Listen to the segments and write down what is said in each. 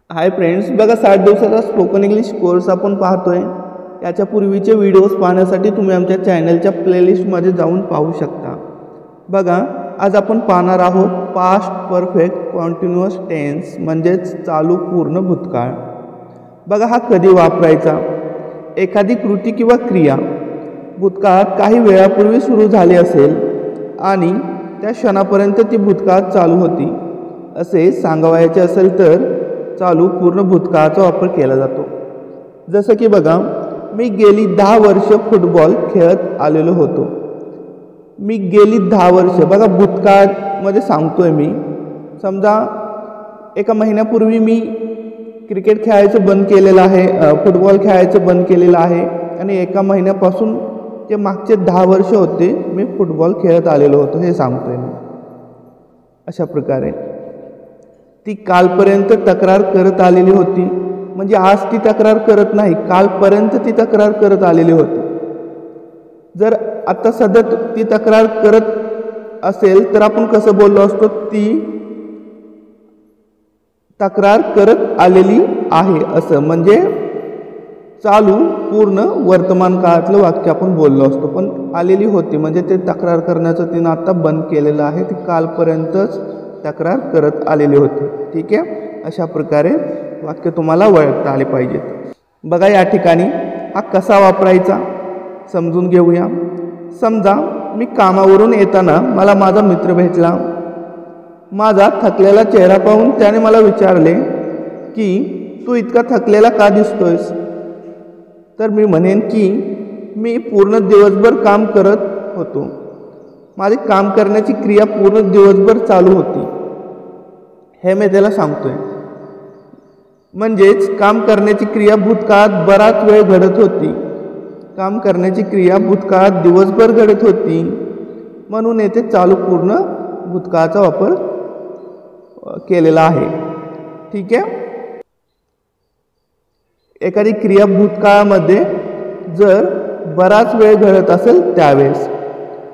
Hi friends, बघा 60 दिवसाचा spoken English course आपण पाहतोय। याच्या पूर्वीचे व्हिडिओज पाहण्यासाठी तुम्ही आमच्या चॅनलच्या प्लेलिस्टमध्ये जाऊन पाहू शकता। बघा, आज आपण पाहणार आहोत पास्ट परफेक्ट कंटिन्युअस टेन्स म्हणजेच चालू पूर्ण भूतकाळ। बघा, हा कधी वापरायचा? एखादी कृती किंवा क्रिया भूतकाळात काही वेळापूर्वी सुरू झाली असेल आणि त्या क्षणापर्यंत ती भूतकाळात चालू होती असे सांगावयाचे असेल तर चालू पूर्ण भूतकाळाचा वापर केला जातो। जसं की बघा, मी गेली 10 वर्ष फुटबॉल खेळत आलेलो होतो। मी गेली 10 वर्ष, बघा भूतकाळामध्ये सांगतोय मी। समजा एका महिन्यापूर्वी मी क्रिकेट खेळायचं बंद केलेलं आहे, फुटबॉल खेळायचं बंद केलेलं आहे आणि एका महिन्यापासून जे मागचे 10 वर्ष होते मी फुटबॉल खेळत आलेलो होतो हे सांगतोय मी। अशा प्रकारे ती कालपर्यंत तक्रार करत आलेली होती, म्हणजे आज ती तक्रार करत नाही, कालपर्यंत ती तक्रार करत आलेली होती। जर आता सध्या ती तक्रार करत असेल तर आपण कसं बोललो असतो? ती तक्रार करत आलेली आहे असं, म्हणजे चालू पूर्ण वर्तमान काळातलं वाक्य आपण बोललो असतो। पण आलेली होती म्हणजे ते तक्रार करण्याचं तिनं आता बंद केलेलं आहे, ती कालपर्यंतच तक्रार करत आलेली होती। ठीक आहे, अशा प्रकारे वाक्य तुम्हाला ओळखता आले पाहिजेत। बघा, या ठिकाणी हा कसा वापरायचा समजून घेऊया। समजा मी कामावरून येताना मला माझा मित्र भेटला। माझा थकलेला चेहरा पाहून त्याने मला विचारले की तू इतका थकलेला का दिसतोयस? तर मी म्हणेन की मी पूर्ण दिवसभर काम करत होतो। माझी काम करण्याची क्रिया पूर्ण दिवसभर चालू होती हे मी त्याला सांगतोय। म्हणजेच काम करण्याची क्रिया भूतकाळात बराच वेळ घडत होती। काम करण्याची क्रिया भूतकाळात दिवसभर घडत होती, म्हणून येथे चालू पूर्ण भूतकाळाचा वापर केलेला आहे। ठीक आहे, एखादी क्रिया भूतकाळामध्ये जर बराच वेळ घडत असेल त्यावेळेस।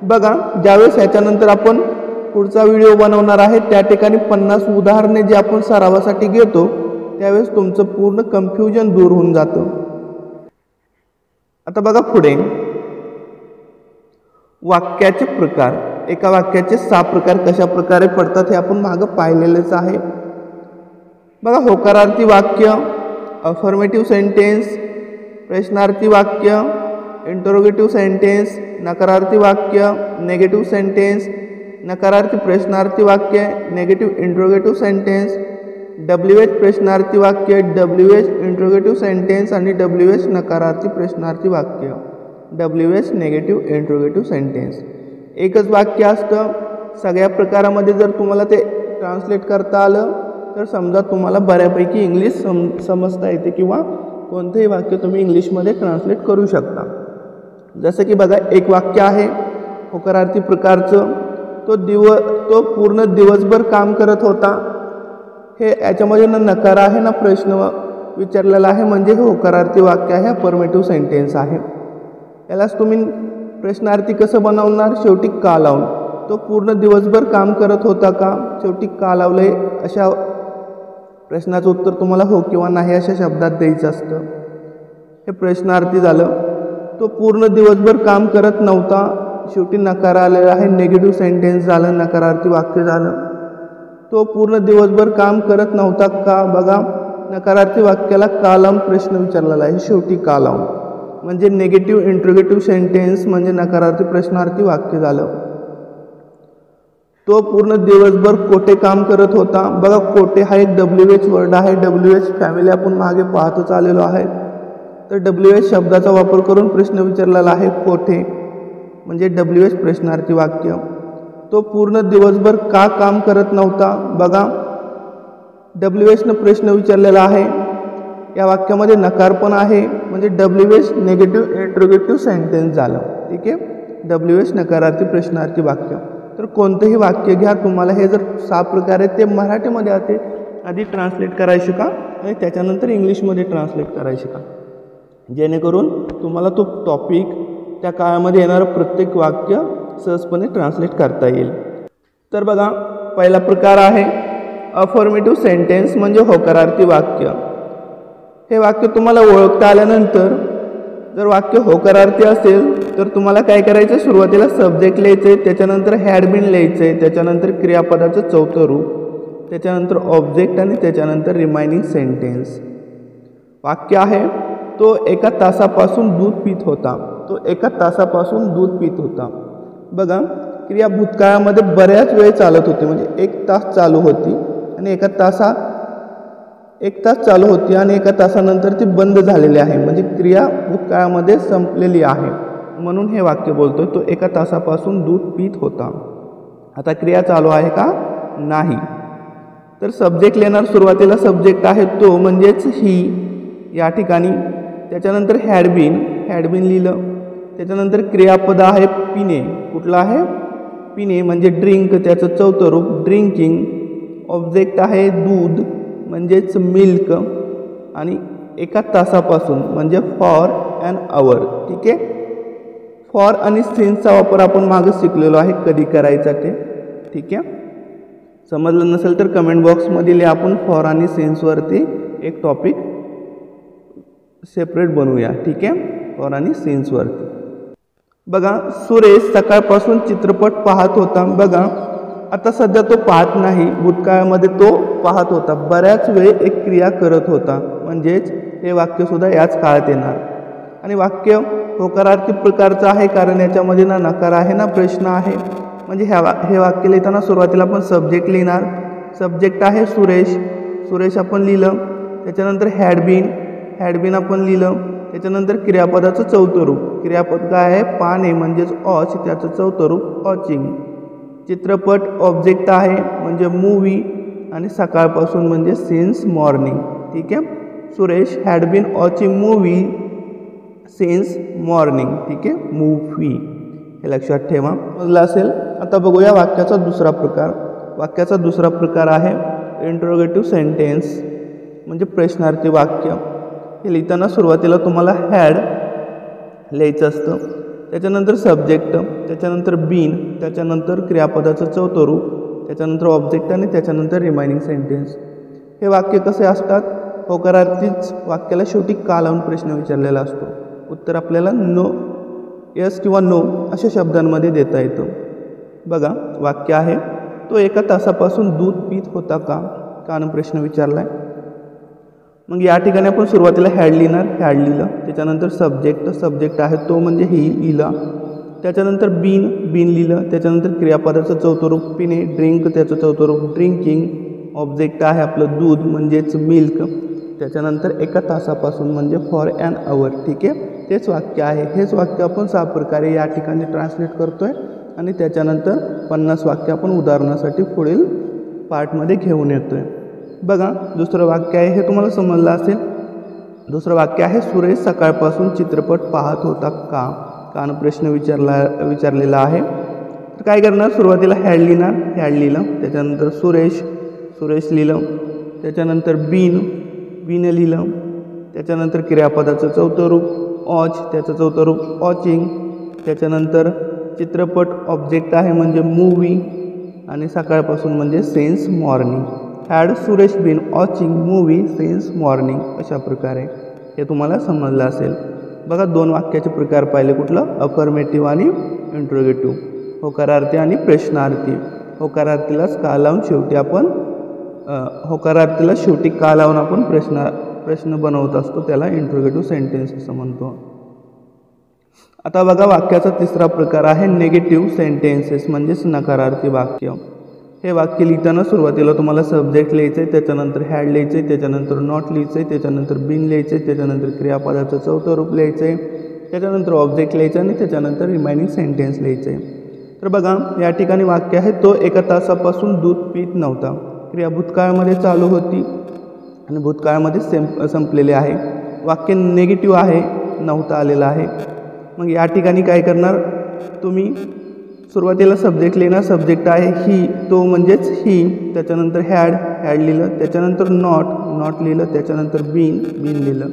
बघा, ज्यावेळेस याच्यानंतर आपण पुढचा व्हिडिओ बनवणार आहे त्या ठिकाणी 50 उदाहरणे जे आपण सरावासाठी घेतो त्यावेळेस तुमचं पूर्ण कन्फ्युजन दूर होऊन जातं। आता बघा पुढे वाक्याचे प्रकार। एका वाक्याचे 6 प्रकार कशा प्रकारे पडतात हे आपण मागं पाहिलेलेच आहे। बघा, होकारार्थी वाक्य, अफर्मेटिव्ह सेंटेन्स, प्रश्नार्थी वाक्य, इंटरोगेटिव्ह सेंटेन्स, नकारार्थी वाक्य, नेगेटिव्ह सेंटेन्स, नकारार्थी प्रश्नार्थी वाक्य, नेगेटिव्ह इंटरोगेटिव्ह सेंटेन्स, WH प्रश्नार्थी वाक्य, WH इंटरोगेटिव्ह सेंटेन्स आणि WH नकारार्थी प्रश्नार्थी वाक्य, WH नेगेटिव्ह इंटरोगेटिव्ह सेंटेन्स। एकच वाक्य असतं, सगळ्या प्रकारामध्ये जर तुम्हाला ते ट्रान्सलेट करता आलं तर समजा तुम्हाला बऱ्यापैकी इंग्लिश समजता येते किंवा कोणतेही वाक्य तुम्ही इंग्लिशमध्ये ट्रान्सलेट करू शकता। जसं की बघा, एक वाक्य आहे होकारार्थी प्रकारचं, तो पूर्ण दिवसभर काम करत होता। हे याच्यामध्ये ना नकार आहे ना प्रश्न विचारलेला आहे, म्हणजे हे होकारार्थी वाक्य आहे, अफर्मेटिव्ह सेंटेन्स आहे। यालाच तुम्ही प्रश्नार्थी कसं बनवणार? शेवटी का लावून। तो पूर्ण दिवसभर काम करत होता का? शेवटी का लावलंय अशा प्रश्नाचं उत्तर तुम्हाला हो किंवा नाही अशा शब्दात द्यायचं असतं। हे प्रश्नार्थी झालं। तो पूर्ण दिवसभर काम करत नव्हता, शेवटी नकार आलेला आहे, निगेटिव्ह सेंटेन्स झालं, नकारार्थी वाक्य झालं। तो पूर्ण दिवसभर काम करत नव्हता का? बघा, नकारार्थी वाक्याला का लावून प्रश्न विचारलेला आहे, शेवटी का लावून, म्हणजे निगेटिव्ह इंटरोगेटिव्ह सेंटेन्स म्हणजे नकारार्थी प्रश्नार्थी वाक्य झालं। तो पूर्ण दिवसभर कोठे काम करत होता? बघा, कोठे हा एक WH वर्ड आहे, WH फॅमिली आपण मागे पाहतच आलेलो आहे। तर WH शब्दाचा वापर करून प्रश्न विचारलेला आहे कोठे, म्हणजे WH प्रश्नार्थी वाक्य। तो पूर्ण दिवसभर का काम करत नव्हता? बघा, WHनं प्रश्न विचारलेला आहे, या वाक्यामध्ये नकार पण आहे, म्हणजे WH नेगेटिव्ह इंटरोगेटिव्ह सेंटेन्स झालं। ठीक आहे, WH नकारार्थी प्रश्नार्थी वाक्य। तर कोणतंही वाक्य घ्या, तुम्हाला हे जर 6 प्रकार आहेत ते मराठीमध्ये आधी ट्रान्सलेट करायला शिका आणि त्याच्यानंतर इंग्लिशमध्ये ट्रान्सलेट करायला शिका, जेणेकरून तुम्हाला तो टॉपिक त्या काळामध्ये येणारं प्रत्येक वाक्य सहजपणे ट्रान्सलेट करता येईल। तर बघा, पहिला प्रकार आहे अफर्मेटिव्ह सेंटेन्स म्हणजे होकारार्थी वाक्य. हे वाक्य तुम्हाला ओळखता आल्यानंतर जर वाक्य होकारार्थी असेल तर तुम्हाला काय करायचं, सुरुवातीला सब्जेक्ट लिहायचं आहे, त्याच्यानंतर हॅड बीन लिहायचं आहे, त्याच्यानंतर क्रियापदाचं चौथं रूप, त्याच्यानंतर ऑब्जेक्ट आणि त्याच्यानंतर रिमाइनिंग सेंटेन्स. वाक्य आहे तो एका तासापासून दूध पित होता. तो एका तासापासून दूध पित होता. बघा क्रिया भूतकाळामध्ये बऱ्याच वेळ चालत होती, म्हणजे 1 तास चालू होती आणि 1 तास चालू होती आणि 1 तासानंतर ती बंद झालेली आहे, म्हणजे क्रिया भूतकाळामध्ये संपलेली आहे. म्हणून हे वाक्य बोलतोय तो 1 तासापासून दूध पित होता. आता क्रिया चालू आहे का, नाही. तर सब्जेक्ट लिहिणार, सुरुवातीला सब्जेक्ट आहे तो म्हणजेच ही या ठिकाणी, त्याच्यानंतर हॅड बीन लिहिलं, त्याच्यानंतर क्रियापद आहे पिणे. कुठलं आहे, पिणे म्हणजे ड्रिंक, त्याचं चौथं रूप ड्रिंकिंग. ऑब्जेक्ट आहे दूध म्हणजेच मिल्क आणि 1 तासापासून म्हणजे फॉर ॲन आवर. ठीक आहे. फॉर आणि सिन्सचा वापर आपण मागं शिकलेलो आहे कधी करायचा ते. ठीक आहे. समजलं नसेल तर कमेंट बॉक्समध्ये लिहा, आपण फॉर आणि सिन्सवरती एक टॉपिक सेपरेट बनवूया. ठीक आहे. फॉर आणि सिन्सवरती. बघा सुरेश सकाळपासून चित्रपट पाहत होता. बघा आता सध्या तो पाहत नाही, भूतकाळामध्ये तो पाहत होता, बऱ्याच वेळ एक क्रिया करत होता, म्हणजेच हे वाक्यसुद्धा याच काळात येणार. आणि वाक्य होकारार्थी प्रकारचं आहे कारण याच्यामध्ये ना नकार आहे ना प्रश्न आहे. म्हणजे हे वाक्य लिहिताना सुरुवातीला आपण सब्जेक्ट लिहिणार. सब्जेक्ट आहे सुरेश आपण लिहिलं, त्याच्यानंतर हॅड बीन आपण लिहिलं, त्याच्यानंतर क्रियापदाचं चौथं रूप. क्रियापद काय आहे, पाने म्हणजेच ऑच, त्याचं चौथं रूप वॉचिंग. चित्रपट ऑब्जेक्ट आहे म्हणजे मूवी आणि सकाळपासून म्हणजे सिन्स मॉर्निंग. ठीक आहे. Suresh had been watching movie since morning. ठीक आहे. मूवी हे लक्षात ठेवा, समजलं असेल. आता बघूया वाक्याचा दुसरा प्रकार. वाक्याचा दुसरा प्रकार आहे इंट्रोगेटिव्ह सेंटेन्स म्हणजे प्रश्नार्थी वाक्य. हे लिहिताना सुरुवातीला तुम्हाला हॅड लिहायचं असतं, त्याच्यानंतर सब्जेक्ट, त्याच्यानंतर बीन, त्याच्यानंतर क्रियापदाचं चौथं रूप, त्याच्यानंतर ऑब्जेक्ट आणि त्याच्यानंतर रिमाइनिंग सेंटेन्स. हे वाक्य कसे असतात, होकारार्थीच वाक्याला शेवटी का लावून प्रश्न विचारलेला असतो. उत्तर आपल्याला नो, यस किंवा नो अशा शब्दांमध्ये देता येतं. बघा वाक्य आहे तो 1 तासापासून दूध पित होता का, कानं प्रश्न विचारला आहे. मग या ठिकाणी आपण सुरुवातीला हॅड लिहिणार, हॅड लिहिलं, त्याच्यानंतर सब्जेक्ट आहे तो म्हणजे ही लिहिला, त्याच्यानंतर बीन लिहिलं, त्याच्यानंतर क्रियापदाचं चौथं रूप पिणे, ड्रिंक त्याचं चौथं रूप ड्रिंकिंग, ऑब्जेक्ट आहे आपलं दूध म्हणजेच मिल्क, त्याच्यानंतर 1 तासापासून म्हणजे फॉर ॲन आवर. ठीक आहे. तेच वाक्य आहे. हेच वाक्य आपण 6 प्रकारे या ठिकाणी ट्रान्सलेट करतोय आणि त्याच्यानंतर 50 वाक्य आपण उदाहरणासाठी पुढील पार्टमध्ये घेऊन येतोय. बघा दुसरं वाक्य आहे, हे तुम्हाला समजलं असेल. दुसरं वाक्य आहे सुरेश सकाळपासून चित्रपट पाहत होता का, कान प्रश्न विचारलेला आहे. तर काय करणार, सुरुवातीला हॅड लिहिलं, त्याच्यानंतर सुरेश लिहिलं, त्याच्यानंतर बीन लिहिलं, त्याच्यानंतर क्रियापदाचं चौथं रूप वॉच, त्याचं चौथं रूप वॉचिंग, त्याच्यानंतर चित्रपट ऑब्जेक्ट आहे म्हणजे मूवी आणि सकाळपासून म्हणजे since morning. Had Suresh been watching movie since morning. अशा प्रकारे हे तुम्हाला समजलं असेल. बघा 2 वाक्याचे प्रकार पाहिले, कुठलं, अफर्मेटिव्ह आणि इंट्रोगेटिव्ह, होकारार्थी आणि प्रश्नार्थी. होकारार्थीलाच का लावून शेवटी आपण प्रश्न बनवत असतो, त्याला इंट्रोगेटिव्ह सेंटेन्स असं म्हणतो. आता बघा वाक्याचा तिसरा प्रकार आहे निगेटिव्ह सेंटेन्सेस म्हणजेच नकारार्थी वाक्य. हे वाक्य लिहिताना सुरुवातीला तुम्हाला सब्जेक्ट लिहायचं आहे, त्याच्यानंतर हॅड लिहायचं आहे, त्याच्यानंतर नॉट लिहायचं आहे, त्याच्यानंतर बीन लिहायचं आहे, त्याच्यानंतर क्रियापदाचं चौथं रूप लिहायचं आहे, त्याच्यानंतर ऑब्जेक्ट लिहायचं आणि त्याच्यानंतर रिमाइनिंग सेंटेन्स लिहायचं आहे. तर बघा या ठिकाणी वाक्य आहे तो 1 तासापासून दूध पित नव्हता. क्रिया भूतकाळामध्ये चालू होती आणि भूतकाळामध्ये संपलेले आहे. वाक्य निगेटिव्ह आहे, नव्हता आलेला आहे. मग या ठिकाणी काय करणार तुम्ही, सुरुवातीला सब्जेक्ट लिहिणार, सब्जेक्ट आहे ही, तो म्हणजेच ही, त्याच्यानंतर हॅड लिहिलं, त्याच्यानंतर नॉट लिहिलं, त्याच्यानंतर बीन लिहिलं,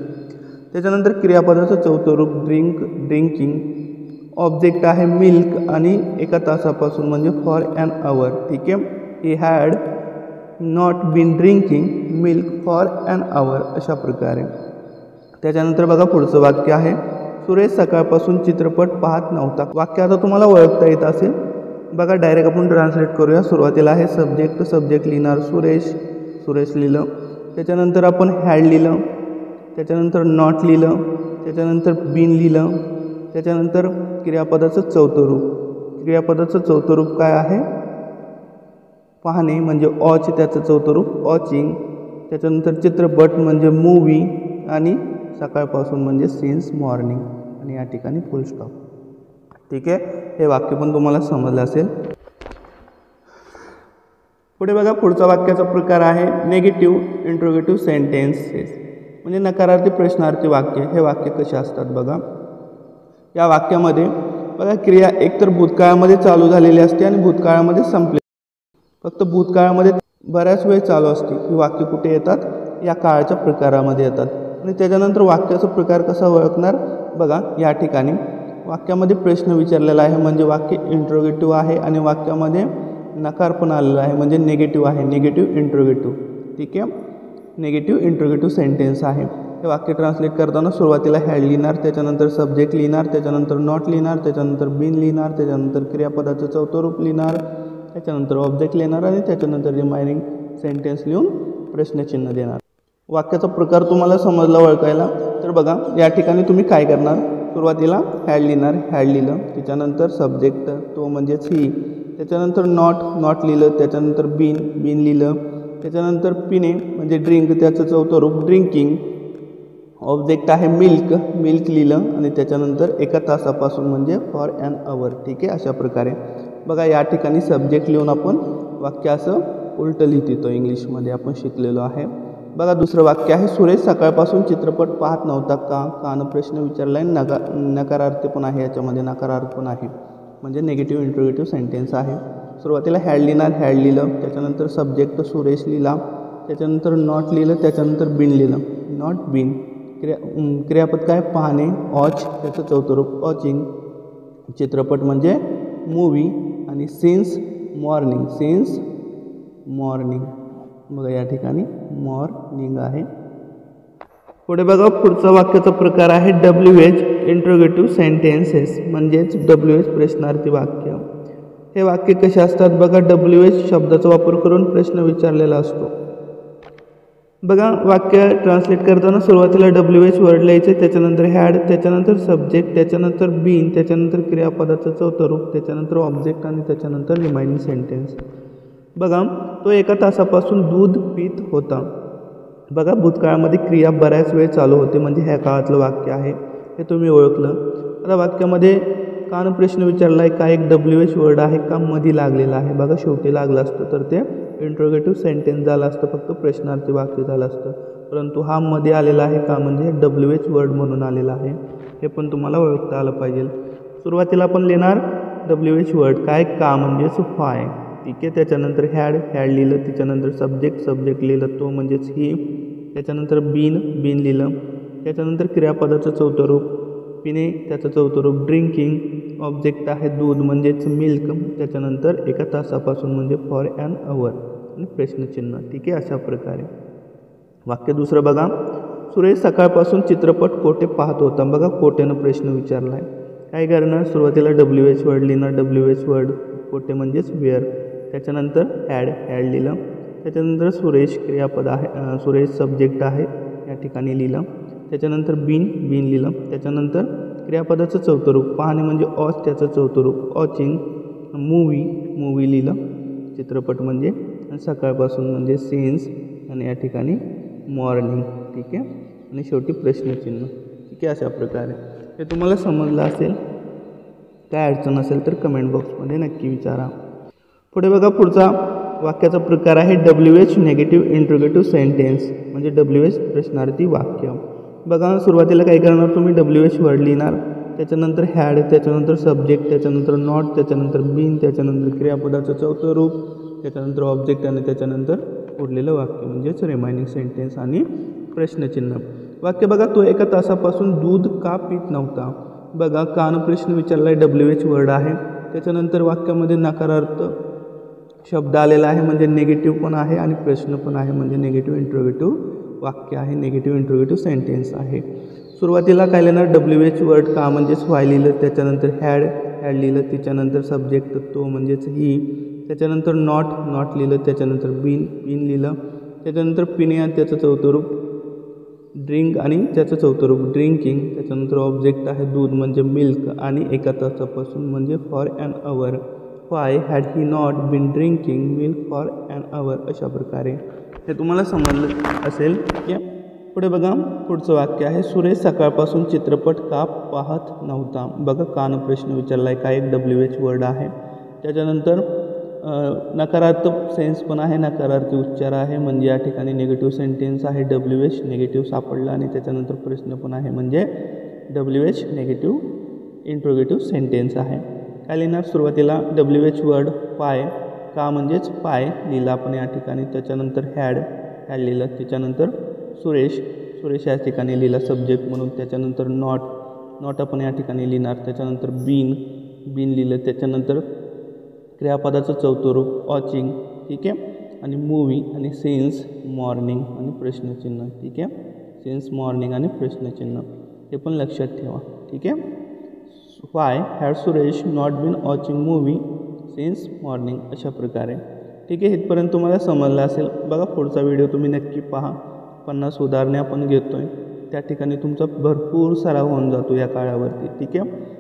त्याच्यानंतर क्रियापदाचं चौथं रूप ड्रिंकिंग, ऑब्जेक्ट आहे मिल्क आणि 1 तासापासून म्हणजे फॉर ॲन आवर. ठीक आहे. He had not been drinking milk for an hour, अशा प्रकारे. त्याच्यानंतर बघा पुढचं वाक्य आहे, सुरेश सकाळपासून चित्रपट पाहत नव्हता. वाक्य आता तुम्हाला ओळखता येत असेल. बघा डायरेक्ट आपण ट्रान्सलेट करूया. सुरुवातीला आहे सब्जेक्ट, सब्जेक्ट लिहिणार सुरेश, सुरेश लिहिलं. त्याच्यानंतर आपण हॅड लिहिलं, त्याच्यानंतर नॉट लिहिलं, त्याच्यानंतर बीन लिहिलं, त्याच्यानंतर क्रियापदाचं चौथं रूप. क्रियापदाचं चौथं रूप काय आहे? पाहणे म्हणजे ऑच, त्याचं चौथं रूप वॉचिंग. त्याच्यानंतर चित्रपट म्हणजे मूवी आणि सकाळपासून म्हणजे सिन्स मॉर्निंग आणि या ठिकाणी फुल स्टॉप. ठीक आहे, हे वाक्य पण तुम्हाला समजलं असेल. पुढे बघा पुढचा वाक्याचा प्रकार आहे नेगेटिव्ह इंट्रोगेटिव्ह सेंटेन्सेस म्हणजे नकारार्थी प्रश्नार्थी वाक्य. हे वाक्य कसे असतात बघा. या वाक्यामध्ये बघा क्रिया एकतर भूतकाळामध्ये चालू झालेली असते आणि भूतकाळामध्ये संपले. फक्त भूतकाळामध्ये बऱ्याच वेळ चालू असते. ही वाक्य कुठे येतात? या काळाच्या प्रकारामध्ये येतात. आणि त्याच्यानंतर वाक्याचा प्रकार कसा ओळखणार बघा. या ठिकाणी वाक्यामध्ये प्रश्न विचारलेला आहे म्हणजे वाक्य इंट्रोगेटिव्ह आहे आणि वाक्यामध्ये नकार पण आलेला आहे म्हणजे निगेटिव्ह आहे, निगेटिव्ह इंट्रोगेटिव्ह. ठीक आहे, निगेटिव्ह इंट्रोगेटिव्ह सेंटेन्स आहे. हे वाक्य ट्रान्सलेट करताना सुरुवातीला हॅड लिहिणार, त्याच्यानंतर सब्जेक्ट लिहिणार, त्याच्यानंतर नॉट लिहिणार, त्याच्यानंतर बीन लिहिणार, त्याच्यानंतर क्रियापदाचं चौथं रूप लिहिणार, त्याच्यानंतर ऑब्जेक्ट लिहिणार आणि त्याच्यानंतर रिमाइनिंग सेंटेन्स लिहून प्रश्नचिन्ह देणार. वाक्याचा प्रकार तुम्हाला समजला ओळखायला. तर बघा या ठिकाणी तुम्ही काय करणार, सुरुवातीला हॅड लिहिणार, हॅड लिहिलं, त्याच्यानंतर सब्जेक्ट तो म्हणजेच ही, त्याच्यानंतर नॉट लिहिलं, त्याच्यानंतर बीन लिहिलं, त्याच्यानंतर पिणे म्हणजे ड्रिंक, त्याचं चौथं रूप ड्रिंकिंग, ऑब्जेक्ट आहे मिल्क लिहिलं आणि त्याच्यानंतर एका तासापासून म्हणजे फॉर ॲन आवर. ठीक आहे, अशा प्रकारे बघा या ठिकाणी सब्जेक्ट लिहून आपण वाक्य असं उलटं लिहित येतो, इंग्लिशमध्ये आपण शिकलेलो आहे. बघा दुसरं वाक्य आहे सुरेश सकाळपासून चित्रपट पाहत नव्हता का? कानं प्रश्न विचारला आहे, नकारार्थ पण आहे, याच्यामध्ये नकारार्थ पण आहे म्हणजे निगेटिव्ह इंट्रोगेटिव्ह सेंटेन्स आहे. सुरुवातीला हॅड लिहिणार, हॅड लिहिलं, त्याच्यानंतर सब्जेक्ट सुरेश लिहिला, त्याच्यानंतर नॉट लिहिलं, त्याच्यानंतर बीन लिहिलं, नॉट बीन. क्रियापद काय? पाहणे, वॉच, त्याचं चौथं रूप वॉचिंग, चित्रपट म्हणजे मूवी आणि सिन्स मॉर्निंग. बघा या ठिकाणी मॉर्निंग आहे. पुढे बघा पुढचा वाक्याचा प्रकार आहे WH इंट्रोगेटिव्ह सेंटेन्सेस म्हणजेच WH प्रश्नार्थी वाक्य. हे वाक्य कसे असतात बघा. WH शब्दाचा वापर करून प्रश्न विचारलेला असतो. बघा वाक्य ट्रान्सलेट करताना सुरुवातीला WH वर्ड लिहायचे, त्याच्यानंतर हॅड, त्याच्यानंतर सब्जेक्ट, त्याच्यानंतर बीन, त्याच्यानंतर क्रियापदाचं चौथं रूप, त्याच्यानंतर ऑब्जेक्ट आणि त्याच्यानंतर रिमाइनिंग सेंटेन्स. बघा तो एका तासापासून दूध पीत होता. बघा भूतकाळामध्ये क्रिया बऱ्याच वेळ चालू होते म्हणजे ह्या काळातलं वाक्य आहे, हे तुम्ही ओळखलं. आता वाक्यामध्ये कान प्रश्न विचारला आहे, का एक WH वर्ड आहे का मध्ये लागलेला आहे. बघा शेवटी लागलं असतं तर ते इंट्रोगेटिव्ह सेंटेन्स झालं असतं, फक्त प्रश्नार्थी वाक्य झालं असतं. परंतु हा मध्ये आलेला आहे का म्हणजे WH वर्ड म्हणून आलेला आहे, हे पण तुम्हाला ओळखता आलं पाहिजे. सुरुवातीला आपण लिहिणार WH वर्ड काय? का म्हणजेच व्हाय. ठीक आहे, त्याच्यानंतर हॅड लिहिलं, त्याच्यानंतर सब्जेक्ट लिहिलं, तो म्हणजेच ही, त्याच्यानंतर बीन लिहिलं, त्याच्यानंतर क्रियापदाचं चौथं रूप पिणे, त्याचं चौथं रूप ड्रिंकिंग, ऑब्जेक्ट आहे दूध म्हणजेच मिल्क, त्याच्यानंतर एका तासापासून म्हणजे फॉर ॲन आवर आणि प्रश्नचिन्ह. ठीक आहे, अशा प्रकारे. वाक्य दुसरं बघा. सुरेश सकाळपासून चित्रपट कोठे पाहत होता. बघा कोठेनं प्रश्न विचारला आहे. काय करणार, सुरुवातीला WH वर्ड लिहिणार, WH वर्ड कोठे म्हणजेच वेअर, त्याच्यानंतर हॅड लिहिलं, त्याच्यानंतर सुरेश क्रियापद आहे, सुरेश सब्जेक्ट आहे या ठिकाणी लिहिलं, त्याच्यानंतर बीन लिहिलं, त्याच्यानंतर क्रियापदाचं चौथं रूप पाहणे म्हणजे वॉच, त्याचं चौथं रूप वॉचिंग, मूवी लिहिलं, चित्रपट म्हणजे सकाळपासून म्हणजे सिन्स आणि या ठिकाणी मॉर्निंग. ठीक आहे, आणि शेवटी प्रश्नचिन्ह. ठीक आहे, अशा प्रकारे हे तुम्हाला समजलं असेल. काय अडचण असेल तर कमेंट बॉक्समध्ये नक्की विचारा. पुढे बघा पुढचा वाक्याचा प्रकार आहे WH निगेटिव्ह इंट्रोगेटिव्ह सेंटेन्स म्हणजे WH प्रश्नार्थी वाक्य. बघा सुरुवातीला काय करणार तुम्ही WH वर्ड लिहिणार, त्याच्यानंतर हॅड, त्याच्यानंतर सब्जेक्ट, त्याच्यानंतर नॉट, त्याच्यानंतर बीन, त्याच्यानंतर क्रियापदाचं चौथं रूप, त्याच्यानंतर ऑब्जेक्ट आणि त्याच्यानंतर उरलेलं वाक्य म्हणजेच रिमाइनिंग सेंटेन्स आणि प्रश्नचिन्ह. वाक्य बघा तो एका तासापासून दूध का पीत नव्हता. बघा कान प्रश्न विचारला आहे, WH वर्ड आहे, त्याच्यानंतर वाक्यामध्ये नकारार्थ शब्द आलेला आहे म्हणजे निगेटिव्ह पण आहे आणि प्रश्न पण आहे म्हणजे निगेटिव्ह इंट्रोगेटिव्ह वाक्य आहे, निगेटिव्ह इंट्रोगेटिव्ह सेंटेन्स आहे. सुरुवातीला काय लिहिणार WH वर्ड का म्हणजेच व्हाय लिहिलं, त्याच्यानंतर हॅड लिहिलं, त्याच्यानंतर सब्जेक्ट तो म्हणजेच ही, त्याच्यानंतर नॉट लिहिलं, त्याच्यानंतर बीन लिहिलं, त्याच्यानंतर पिणे आणि त्याचं चौथं रूप ड्रिंक आणि त्याचं चौथं रूप ड्रिंकिंग, त्याच्यानंतर ऑब्जेक्ट आहे दूध म्हणजे मिल्क आणि एका तासापासून म्हणजे for an hour. Why had he not been drinking milk for an hour. अशा प्रकारे हे तुम्हाला समजलं असेल. ठीक आहे. पुढे बघा, पुढचं वाक्य आहे सुरेश सकाळपासून चित्रपट का पाहत नव्हता. बघा कान प्रश्न विचारला आहे, काय एक WH वर्ड आहे. त्याच्यानंतर नकारात्मक सेन्स पण आहे, नकारार्थी उच्चार आहे म्हणजे या ठिकाणी निगेटिव्ह सेंटेन्स आहे. WH निगेटिव्ह सापडला आणि त्याच्यानंतर प्रश्न पण आहे म्हणजे WH निगेटिव्ह इंट्रोगेटिव्ह सेंटेन्स आहे. काय लिहिणार सुरुवातीला WH वर्ड पाय का म्हणजेच पाय लिहिला आपण या ठिकाणी, त्याच्यानंतर हॅड लिहिलं, त्याच्यानंतर सुरेश या ठिकाणी लिहिला सब्जेक्ट म्हणून, त्याच्यानंतर नॉट आपण या ठिकाणी लिहिणार, त्याच्यानंतर बीन लिहिलं, त्याच्यानंतर क्रियापदाचं चौथं रूप वॉचिंग. ठीक आहे. आणि मूवी आणि सिन्स मॉर्निंग आणि प्रश्नचिन्ह. ठीक आहे. सिन्स मॉर्निंग आणि प्रश्नचिन्ह हे पण लक्षात ठेवा. ठीक आहे. Why had Suresh not been watching movie since morning. अशा प्रकारे. ठीक आहे. इथपर्यंत तुम्हाला समजलं असेल. बघा पुढचा व्हिडिओ तुम्ही नक्की पहा. 50 उदाहरणे आपण घेतो आहे, त्या ठिकाणी तुमचा भरपूर सराव होऊन जातो या काळावरती. ठीक आहे.